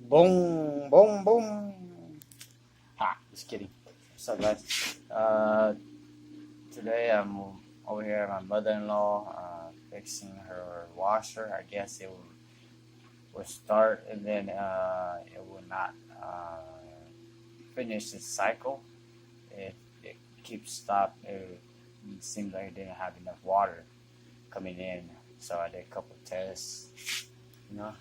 Boom, boom, boom. Just kidding. What's up, guys? Today I'm over here at my mother-in-law fixing her washer. I guess it will start and then it will not finish its cycle. It keeps stop. It seems like it didn't have enough water coming in. So I did a couple tests. You know.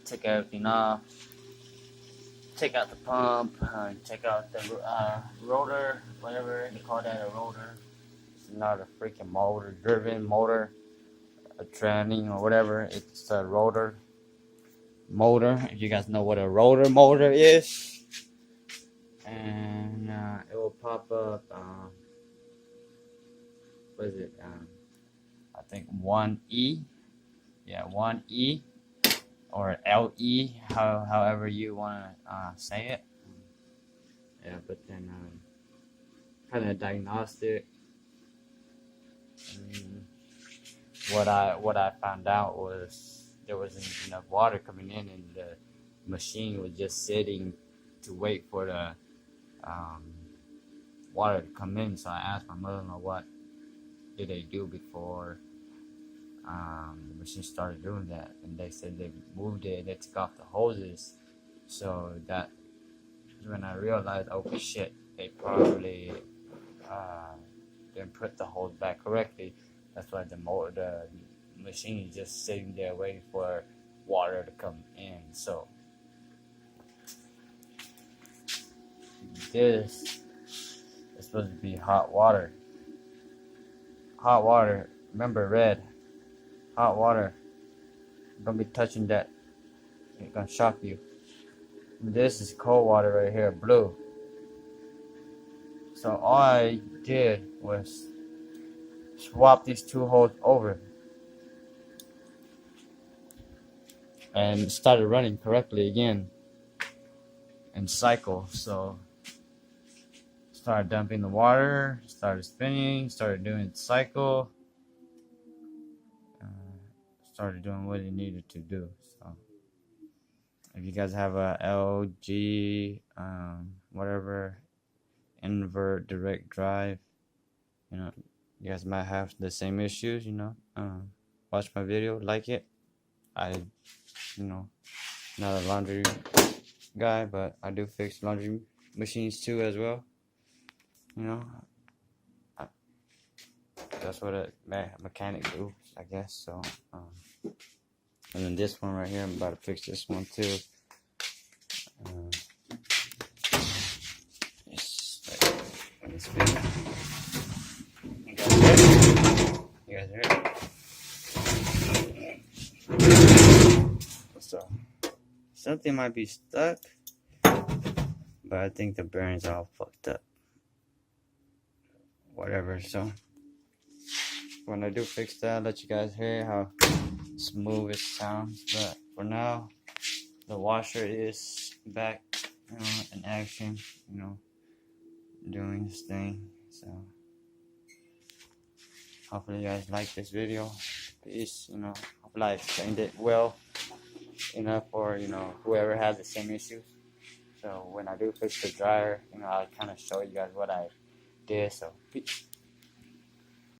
Take everything off, take out the pump, take out the rotor, whatever they call that, a rotor. It's not a freaking motor driven motor, a tranny or whatever. It's a rotor motor. If you guys know what a rotor motor is, and it will pop up. What is it? I think 1E. Yeah, 1E. Or LE, however you want to say it. Yeah, but then kind of diagnostic. What I found out was there wasn't enough water coming in, and the machine was just sitting to wait for the water to come in. So I asked my mother-in-law what did they do before the machine started doing that, and they said they moved it, they took off the hoses. So that when I realized, oh shit, they probably didn't put the hose back correctly. That's why the machine is just sitting there waiting for water to come in. So this is supposed to be hot water. Hot water, remember red. Hot water. Don't be touching that. It's gonna shock you. This is cold water right here, blue. So all I did was swap these two holes over and started running correctly again and cycle. So started dumping the water, started spinning, started doing the cycle. Started doing what it needed to do. So if you guys have a LG whatever invert direct drive, you know, you guys might have the same issues. You know, watch my video, like it. I not a laundry guy, but I do fix laundry machines too as well. You know, that's what a mechanic do, I guess. So and then this one right here, I'm about to fix this one too. You guys hear it? You guys hear it? So something might be stuck, but I think the bearings are all fucked up. Whatever. So when I do fix that, I'll let you guys hear how smooth it sounds. But for now, the washer is back, in action, doing this thing. So hopefully you guys like this video. Peace. Hopefully I explained it well enough for whoever has the same issues. So when I do fix the dryer, I'll kind of show you guys what I did. So peace.